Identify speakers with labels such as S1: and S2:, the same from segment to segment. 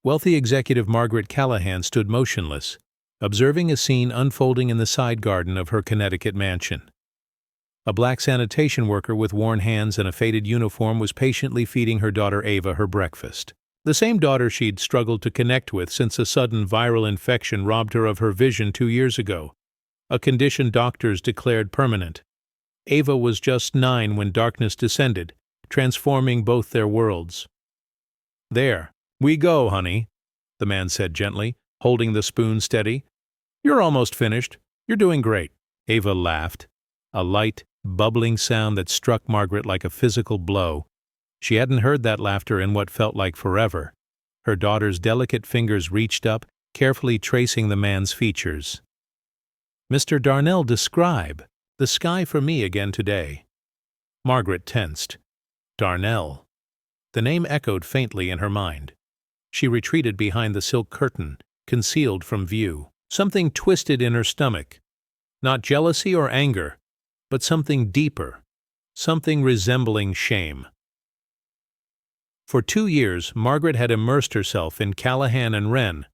S1: Wealthy executive Margaret Callahan stood motionless, observing a scene unfolding in the side garden of her Connecticut mansion. A black sanitation worker with worn hands and a faded uniform was patiently feeding her daughter Ava her breakfast. The same daughter she'd struggled to connect with since a sudden viral infection robbed her of her vision 2 years ago, a condition doctors declared permanent. Ava was just 9 when darkness descended, transforming both their worlds. "There, we go, honey," the man said gently, holding the spoon steady. "You're almost finished. You're doing great." Ava laughed, a light, bubbling sound that struck Margaret like a physical blow. She hadn't heard that laughter in what felt like forever. Her daughter's delicate fingers reached up, carefully tracing the man's features. "Mr. Darnell, describe the sky for me again today." Margaret tensed. Darnell. The name echoed faintly in her mind. She retreated behind the silk curtain, concealed from view. Something twisted in her stomach. Not jealousy or anger, but something deeper, something resembling shame. For 2 years, Margaret had immersed herself in Callahan and Wren,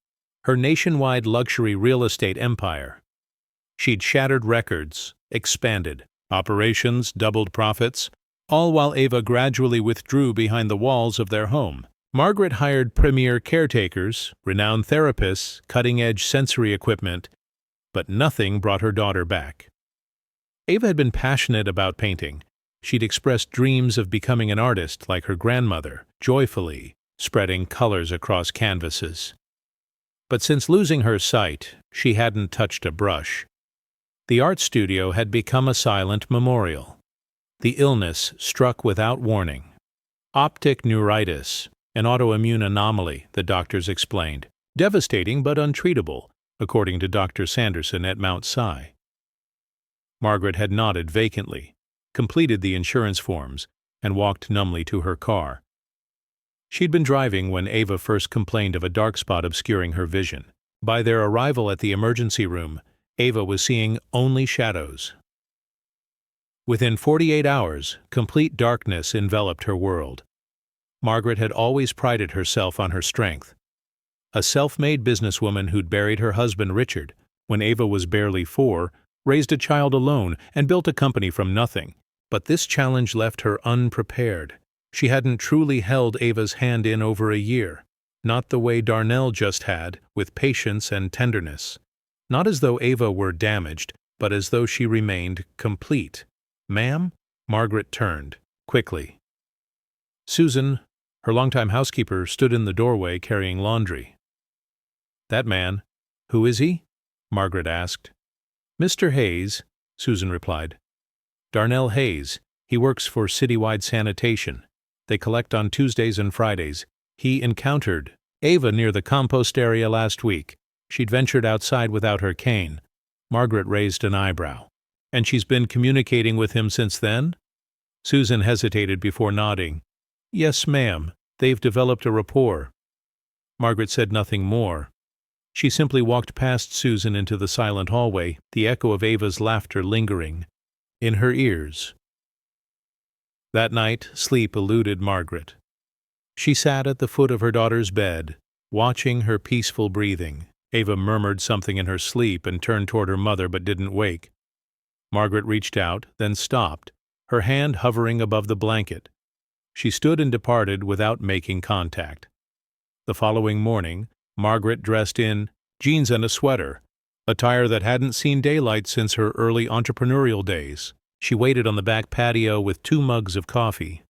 S1: her nationwide luxury real estate empire. She'd shattered records, expanded operations, doubled profits, all while Ava gradually withdrew behind the walls of their home. Margaret hired premier caretakers, renowned therapists, cutting-edge sensory equipment, but nothing brought her daughter back. Ava had been passionate about painting. She'd expressed dreams of becoming an artist like her grandmother, joyfully spreading colors across canvases. But since losing her sight, she hadn't touched a brush. The art studio had become a silent memorial. The illness struck without warning. Optic neuritis, an autoimmune anomaly, the doctors explained. Devastating but untreatable, according to Dr. Sanderson at Mount Si. Margaret had nodded vacantly, completed the insurance forms, and walked numbly to her car. She'd been driving when Ava first complained of a dark spot obscuring her vision. By their arrival at the emergency room, Ava was seeing only shadows. Within 48 hours, complete darkness enveloped her world. Margaret had always prided herself on her strength. A self-made businesswoman who'd buried her husband Richard when Ava was barely 4, raised a child alone, and built a company from nothing. But this challenge left her unprepared. She hadn't truly held Ava's hand in over a year, not the way Darnell just had, with patience and tenderness. Not as though Ava were damaged, but as though she remained complete. "Ma'am?" Margaret turned, quickly. Susan, her longtime housekeeper, stood in the doorway carrying laundry. "That man, who is he?" Margaret asked. "Mr. Hayes," Susan replied. "Darnell Hayes. He works for Citywide Sanitation. They collect on Tuesdays and Fridays. He encountered Ava near the compost area last week. She'd ventured outside without her cane." Margaret raised an eyebrow. "And she's been communicating with him since then?" Susan hesitated before nodding. "Yes, ma'am. They've developed a rapport." Margaret said nothing more. She simply walked past Susan into the silent hallway, the echo of Ava's laughter lingering in her ears. That night, sleep eluded Margaret. She sat at the foot of her daughter's bed, watching her peaceful breathing. Ava murmured something in her sleep and turned toward her mother but didn't wake. Margaret reached out, then stopped, her hand hovering above the blanket. She stood and departed without making contact. The following morning, Margaret dressed in jeans and a sweater, attire that hadn't seen daylight since her early entrepreneurial days. She waited on the back patio with 2 mugs of coffee.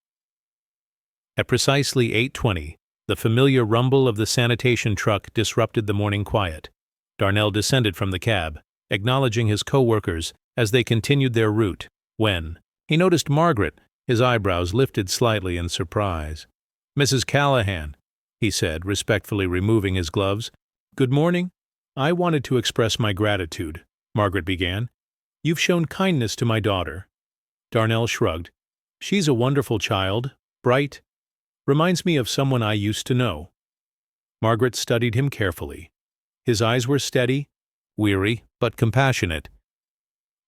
S1: At precisely 8:20, the familiar rumble of the sanitation truck disrupted the morning quiet. Darnell descended from the cab, acknowledging his co-workers as they continued their route. When he noticed Margaret, his eyebrows lifted slightly in surprise. "Mrs. Callahan," he said, respectfully removing his gloves. "Good morning. I wanted to express my gratitude," Margaret began. "You've shown kindness to my daughter." Darnell shrugged. "She's a wonderful child, bright. Reminds me of someone I used to know." Margaret studied him carefully. His eyes were steady, weary, but compassionate.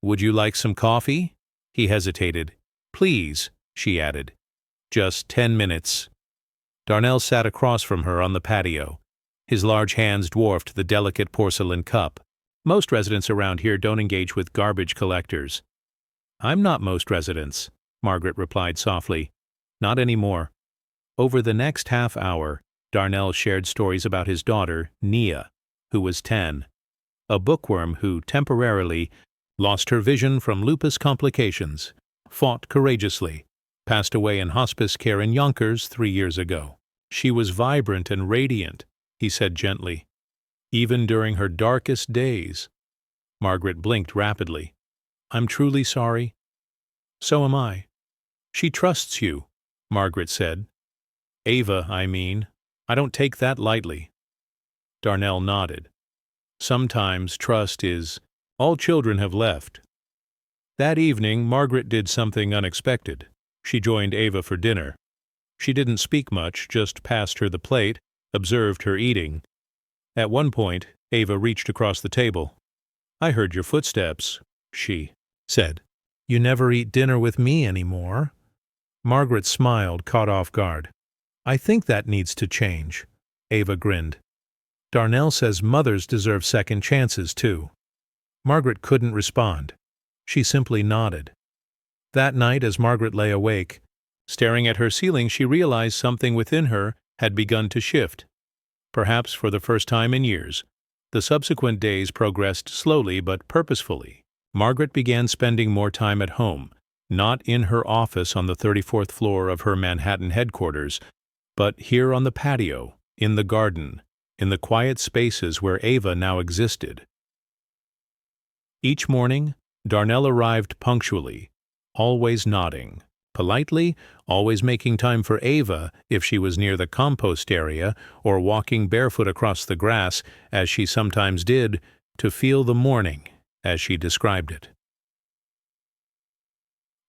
S1: "Would you like some coffee?" He hesitated. "Please," she added. "Just 10 minutes." Darnell sat across from her on the patio, His large hands dwarfed the delicate porcelain cup. "Most residents around here don't engage with garbage collectors." "I'm not most residents," Margaret replied softly. "Not anymore." Over the next half hour, Darnell shared stories about his daughter, Nia, who was 10, a bookworm who temporarily lost her vision from lupus complications, fought courageously, passed away in hospice care in Yonkers 3 years ago. "She was vibrant and radiant," he said gently, "even during her darkest days." Margaret blinked rapidly. "I'm truly sorry." "So am I." "She trusts you," Margaret said. "Ava, I mean. I don't take that lightly." Darnell nodded. "Sometimes trust is all children have left." That evening, Margaret did something unexpected. She joined Ava for dinner. She didn't speak much, just passed her the plate, observed her eating. At one point, Ava reached across the table. "I heard your footsteps," she said. "You never eat dinner with me anymore." Margaret smiled, caught off guard. "I think that needs to change." Ava grinned. "Darnell says mothers deserve second chances, too." Margaret couldn't respond. She simply nodded. That night, as Margaret lay awake, staring at her ceiling, she realized something within her had begun to shift. Perhaps for the first time in years, the subsequent days progressed slowly but purposefully. Margaret began spending more time at home, not in her office on the 34th floor of her Manhattan headquarters, but here on the patio, in the garden, in the quiet spaces where Ava now existed. Each morning, Darnell arrived punctually, always nodding, politely, always making time for Ava if she was near the compost area or walking barefoot across the grass, as she sometimes did, to feel the morning, as she described it.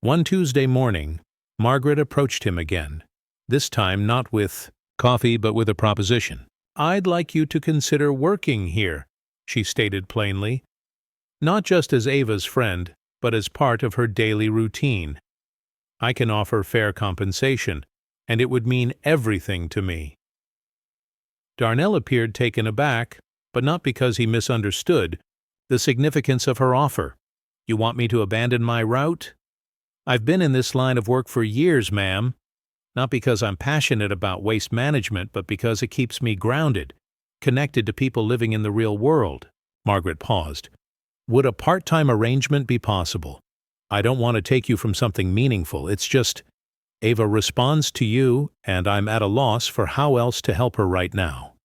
S1: One Tuesday morning, Margaret approached him again, this time not with coffee but with a proposition. "I'd like you to consider working here," she stated plainly. "Not just as Ava's friend, but as part of her daily routine. I can offer fair compensation, and it would mean everything to me." Darnell appeared taken aback, but not because he misunderstood the significance of her offer. "You want me to abandon my route?" "I've been in this line of work for years, ma'am. Not because I'm passionate about waste management, but because it keeps me grounded, connected to people living in the real world." Margaret paused. "Would a part-time arrangement be possible? I don't want to take you from something meaningful. It's just Ava responds to you, and I'm at a loss for how else to help her right now."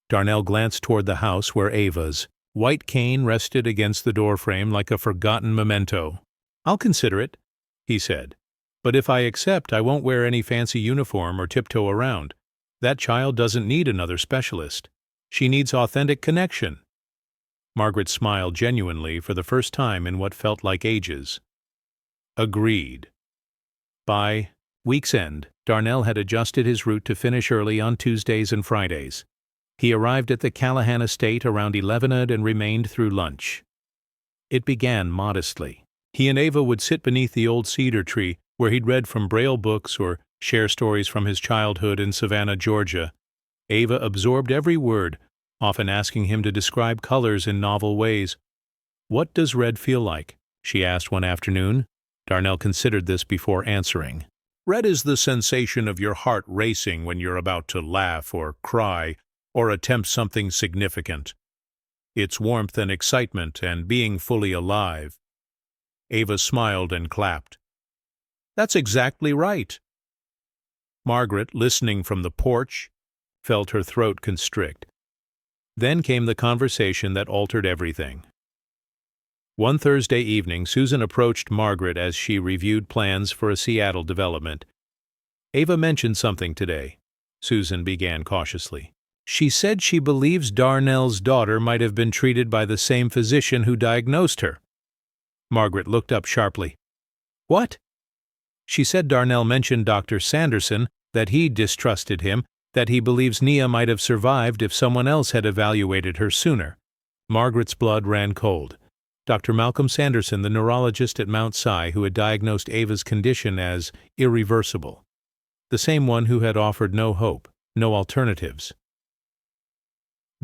S1: Darnell glanced toward the house where Ava's white cane rested against the doorframe like a forgotten memento. "I'll consider it," he said. "But if I accept, I won't wear any fancy uniform or tiptoe around. That child doesn't need another specialist. She needs authentic connection." Margaret smiled genuinely for the first time in what felt like ages. "Agreed." By week's end, Darnell had adjusted his route to finish early on Tuesdays and Fridays. He arrived at the Callahan estate around 11 and remained through lunch. It began modestly. He and Ava would sit beneath the old cedar tree where he'd read from Braille books or share stories from his childhood in Savannah, Georgia. Ava absorbed every word, often asking him to describe colors in novel ways. "What does red feel like?" she asked one afternoon. Darnell considered this before answering. "Red is the sensation of your heart racing when you're about to laugh or cry or attempt something significant. It's warmth and excitement and being fully alive." Ava smiled and clapped. "That's exactly right." Margaret, listening from the porch, felt her throat constrict. Then came the conversation that altered everything. One Thursday evening, Susan approached Margaret as she reviewed plans for a Seattle development. "Ava mentioned something today," Susan began cautiously. "She said she believes Darnell's daughter might have been treated by the same physician who diagnosed her." Margaret looked up sharply. "What?" "She said Darnell mentioned Dr. Sanderson, that he distrusted him, that he believes Nia might have survived if someone else had evaluated her sooner." Margaret's blood ran cold. Dr. Malcolm Sanderson, the neurologist at Mount Si who had diagnosed Ava's condition as irreversible. The same one who had offered no hope, no alternatives.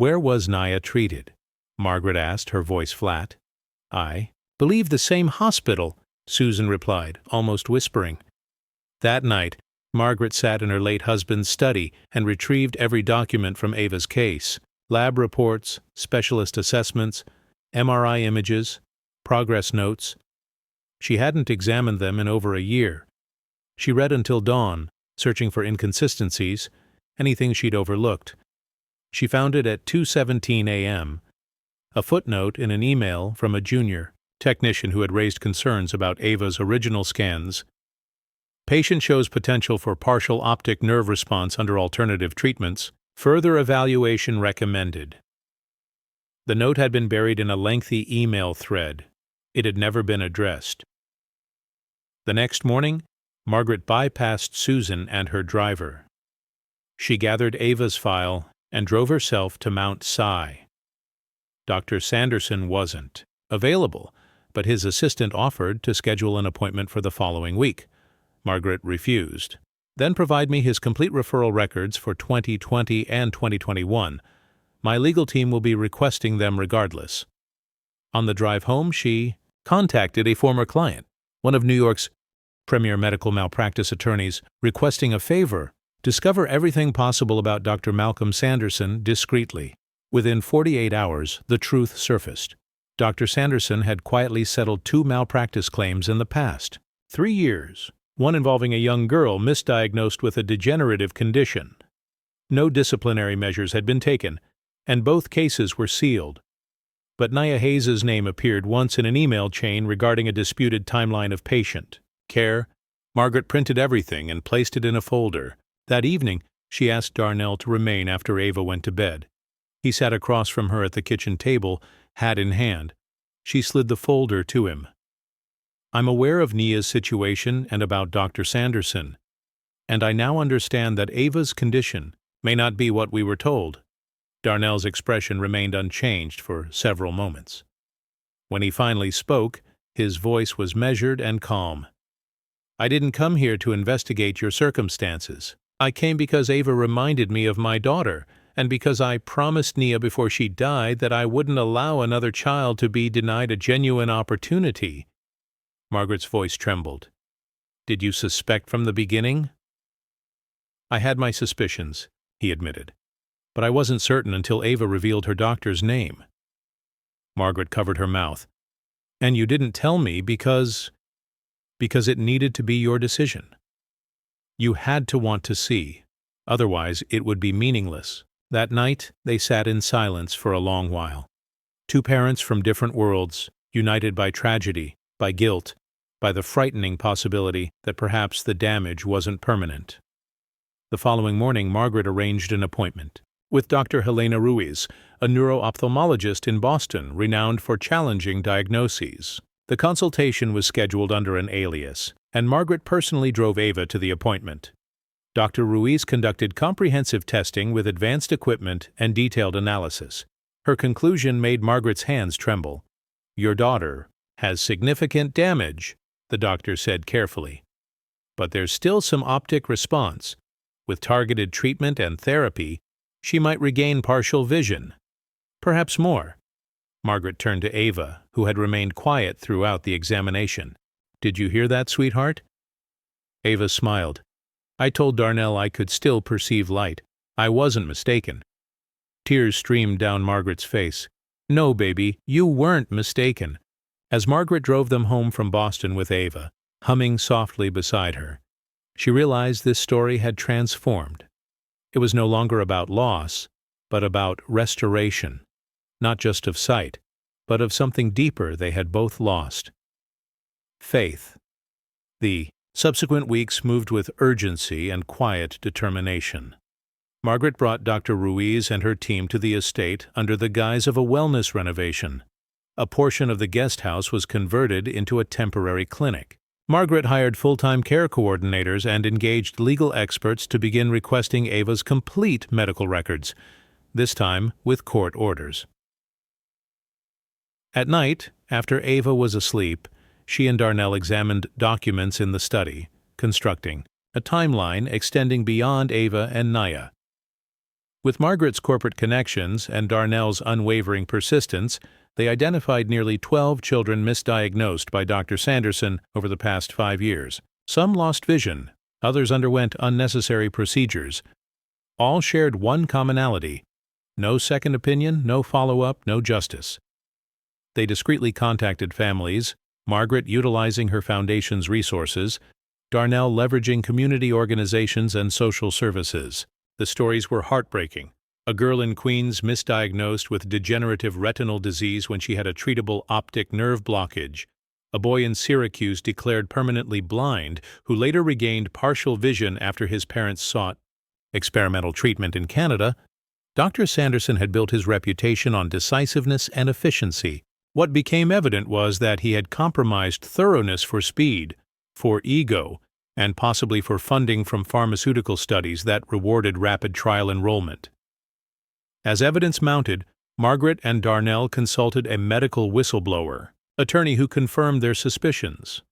S1: Where was Naya treated? Margaret asked, her voice flat. I believe the same hospital, Susan replied, almost whispering. That night, Margaret sat in her late husband's study and retrieved every document from Ava's case: lab reports, specialist assessments, MRI images, progress notes. She hadn't examined them in over a year. She read until dawn, searching for inconsistencies, anything she'd overlooked. She found it at 2:17 a.m., a footnote in an email from a junior technician who had raised concerns about Ava's original scans. Patient shows potential for partial optic nerve response under alternative treatments. Further evaluation recommended. The note had been buried in a lengthy email thread. It had never been addressed. The next morning, Margaret bypassed Susan and her driver. She gathered Ava's file and drove herself to Mount Si. Dr. Sanderson wasn't available, but his assistant offered to schedule an appointment for the following week. Margaret refused. Then provide me his complete referral records for 2020 and 2021. My legal team will be requesting them regardless. On the drive home, she contacted a former client, one of New York's premier medical malpractice attorneys, requesting a favor: discover everything possible about Dr. Malcolm Sanderson discreetly. Within 48 hours, the truth surfaced. Dr. Sanderson had quietly settled 2 malpractice claims in the past 3 years, one involving a young girl misdiagnosed with a degenerative condition. No disciplinary measures had been taken, and both cases were sealed. But Naya Hayes's name appeared once in an email chain regarding a disputed timeline of patient care. Margaret printed everything and placed it in a folder. That evening, she asked Darnell to remain after Ava went to bed. He sat across from her at the kitchen table, hat in hand. She slid the folder to him. I'm aware of Nia's situation and about Dr. Sanderson, and I now understand that Ava's condition may not be what we were told. Darnell's expression remained unchanged for several moments. When he finally spoke, his voice was measured and calm. I didn't come here to investigate your circumstances. I came because Ava reminded me of my daughter, and because I promised Nia before she died that I wouldn't allow another child to be denied a genuine opportunity. Margaret's voice trembled. Did you suspect from the beginning? I had my suspicions, he admitted, but I wasn't certain until Ava revealed her doctor's name. Margaret covered her mouth. And you didn't tell me because it needed to be your decision. You had to want to see, otherwise it would be meaningless. That night, they sat in silence for a long while. 2 parents from different worlds, united by tragedy, by guilt, by the frightening possibility that perhaps the damage wasn't permanent. The following morning, Margaret arranged an appointment with Dr. Helena Ruiz, a neuro-ophthalmologist in Boston renowned for challenging diagnoses. The consultation was scheduled under an alias, and Margaret personally drove Ava to the appointment. Dr. Ruiz conducted comprehensive testing with advanced equipment and detailed analysis. Her conclusion made Margaret's hands tremble. Your daughter has significant damage, the doctor said carefully. But there's still some optic response. With targeted treatment and therapy, she might regain partial vision. Perhaps more. Margaret turned to Ava, who had remained quiet throughout the examination. Did you hear that, sweetheart? Ava smiled. I told Darnell I could still perceive light. I wasn't mistaken. Tears streamed down Margaret's face. No, baby, you weren't mistaken. As Margaret drove them home from Boston with Ava, humming softly beside her, she realized this story had transformed. It was no longer about loss, but about restoration, not just of sight, but of something deeper they had both lost. Faith. The subsequent weeks moved with urgency and quiet determination. Margaret brought Dr. Ruiz and her team to the estate under the guise of a wellness renovation. A portion of the guest house was converted into a temporary clinic. Margaret hired full-time care coordinators and engaged legal experts to begin requesting Ava's complete medical records, this time with court orders. At night, after Ava was asleep, she and Darnell examined documents in the study, constructing a timeline extending beyond Ava and Naya. With Margaret's corporate connections and Darnell's unwavering persistence, they identified nearly 12 children misdiagnosed by Dr. Sanderson over the past 5 years. Some lost vision, others underwent unnecessary procedures. All shared one commonality: no second opinion, no follow-up, no justice. They discreetly contacted families, Margaret utilizing her foundation's resources, Darnell leveraging community organizations and social services. The stories were heartbreaking. A girl in Queens misdiagnosed with degenerative retinal disease when she had a treatable optic nerve blockage. A boy in Syracuse declared permanently blind who later regained partial vision after his parents sought experimental treatment in Canada. Dr. Sanderson had built his reputation on decisiveness and efficiency. What became evident was that he had compromised thoroughness for speed, for ego, and possibly for funding from pharmaceutical studies that rewarded rapid trial enrollment. As evidence mounted, Margaret and Darnell consulted a medical whistleblower, attorney who confirmed their suspicions.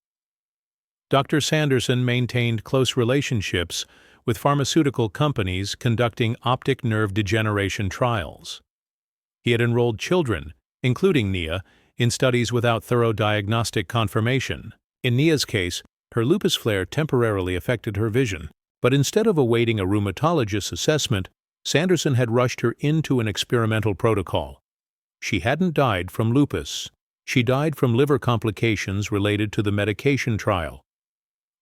S1: Dr. Sanderson maintained close relationships with pharmaceutical companies conducting optic nerve degeneration trials. He had enrolled children, including Nia, in studies without thorough diagnostic confirmation. In Nia's case, her lupus flare temporarily affected her vision, but instead of awaiting a rheumatologist's assessment, Sanderson had rushed her into an experimental protocol. She hadn't died from lupus. She died from liver complications related to the medication trial.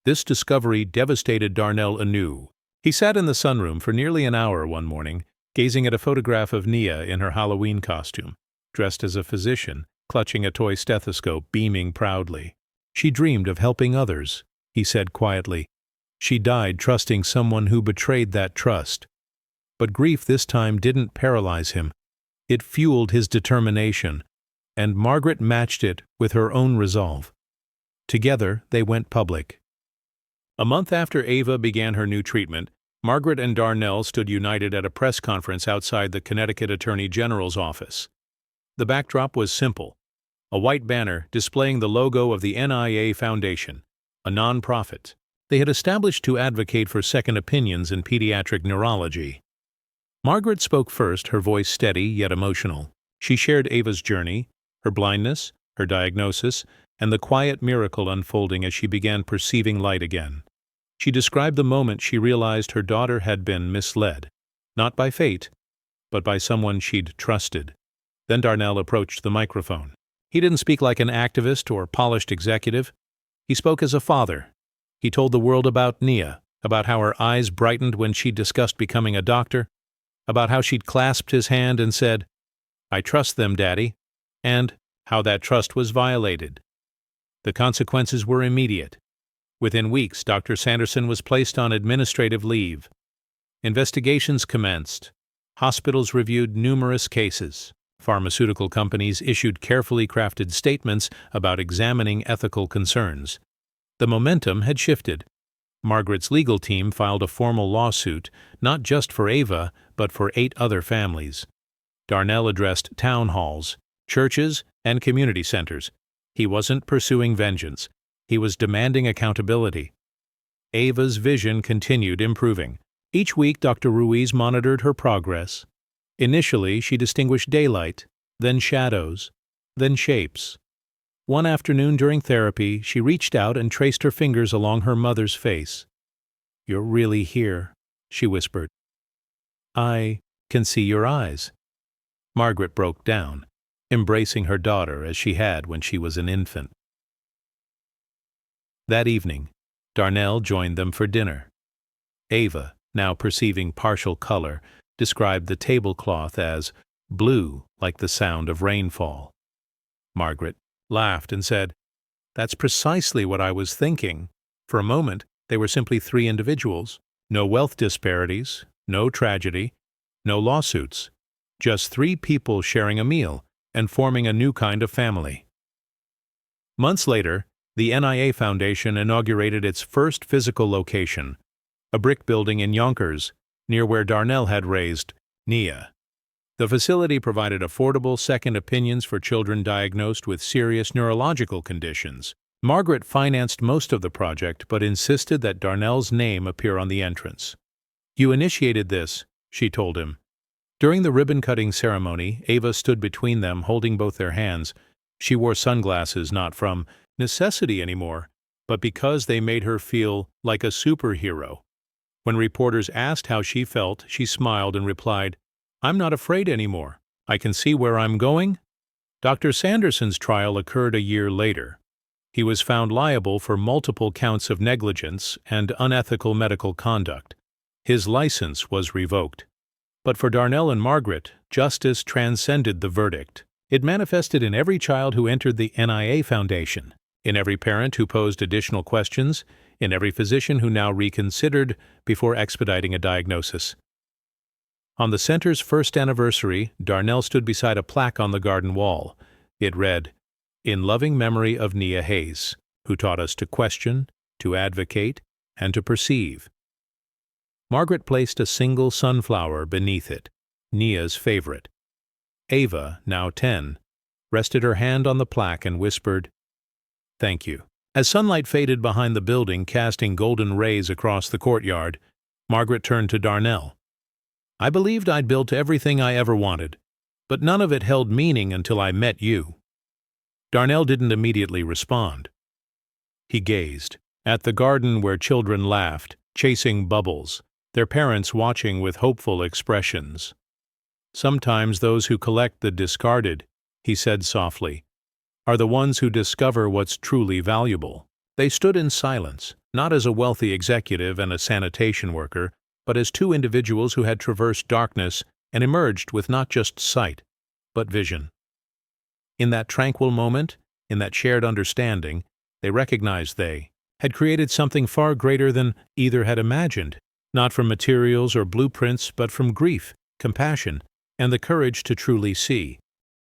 S1: This discovery devastated Darnell anew. He sat in the sunroom for nearly an hour one morning, gazing at a photograph of Nia in her Halloween costume, dressed as a physician, clutching a toy stethoscope, beaming proudly. "She dreamed of helping others," he said quietly. "She died trusting someone who betrayed that trust." But grief this time didn't paralyze him. It fueled his determination, and Margaret matched it with her own resolve. Together, they went public. A month after Ava began her new treatment, Margaret and Darnell stood united at a press conference outside the Connecticut Attorney General's office. The backdrop was simple: a white banner displaying the logo of the NIA Foundation, a nonprofit they had established to advocate for second opinions in pediatric neurology. Margaret spoke first, her voice steady yet emotional. She shared Ava's journey, her blindness, her diagnosis, and the quiet miracle unfolding as she began perceiving light again. She described the moment she realized her daughter had been misled, not by fate, but by someone she'd trusted. Then Darnell approached the microphone. He didn't speak like an activist or polished executive. He spoke as a father. He told the world about Nia, about how her eyes brightened when she discussed becoming a doctor, about how she'd clasped his hand and said, "I trust them, Daddy," and how that trust was violated. The consequences were immediate. Within weeks, Dr. Sanderson was placed on administrative leave. Investigations commenced. Hospitals reviewed numerous cases. Pharmaceutical companies issued carefully crafted statements about examining ethical concerns. The momentum had shifted. Margaret's legal team filed a formal lawsuit, not just for Ava, but for 8 other families. Darnell addressed town halls, churches, and community centers. He wasn't pursuing vengeance. He was demanding accountability. Ava's vision continued improving. Each week, Dr. Ruiz monitored her progress. Initially, she distinguished daylight, then shadows, then shapes. One afternoon during therapy, she reached out and traced her fingers along her mother's face. "You're really here," she whispered. "I can see your eyes." Margaret broke down, embracing her daughter as she had when she was an infant. That evening, Darnell joined them for dinner. Ava, now perceiving partial color, described the tablecloth as blue like the sound of rainfall. Margaret laughed and said, "That's precisely what I was thinking." For a moment, they were simply 3 individuals. No wealth disparities, no tragedy, no lawsuits. Just 3 people sharing a meal and forming a new kind of family. Months later, the NIA Foundation inaugurated its first physical location, a brick building in Yonkers, near where Darnell had raised Nia. The facility provided affordable second opinions for children diagnosed with serious neurological conditions. Margaret financed most of the project but insisted that Darnell's name appear on the entrance. "You initiated this," she told him. During the ribbon-cutting ceremony, Ava stood between them, holding both their hands. She wore sunglasses not from necessity anymore, but because they made her feel like a superhero. When reporters asked how she felt, she smiled and replied, "I'm not afraid anymore. I can see where I'm going." Dr. Sanderson's trial occurred a year later. He was found liable for multiple counts of negligence and unethical medical conduct. His license was revoked. But for Darnell and Margaret, justice transcended the verdict. It manifested in every child who entered the NIA Foundation, in every parent who posed additional questions, in every physician who now reconsidered before expediting a diagnosis. On the center's first anniversary, Darnell stood beside a plaque on the garden wall. It read, "In loving memory of Nia Hayes, who taught us to question, to advocate, and to perceive." Margaret placed a single sunflower beneath it, Nia's favorite. Ava, now 10, rested her hand on the plaque and whispered, "Thank you." As sunlight faded behind the building, casting golden rays across the courtyard, Margaret turned to Darnell. "I believed I'd built everything I ever wanted, but none of it held meaning until I met you." Darnell didn't immediately respond. He gazed at the garden where children laughed, chasing bubbles, their parents watching with hopeful expressions. "Sometimes those who collect the discarded," he said softly, "are the ones who discover what's truly valuable." They stood in silence, not as a wealthy executive and a sanitation worker, but as two individuals who had traversed darkness and emerged with not just sight, but vision. In that tranquil moment, in that shared understanding, they recognized they had created something far greater than either had imagined, not from materials or blueprints, but from grief, compassion, and the courage to truly see.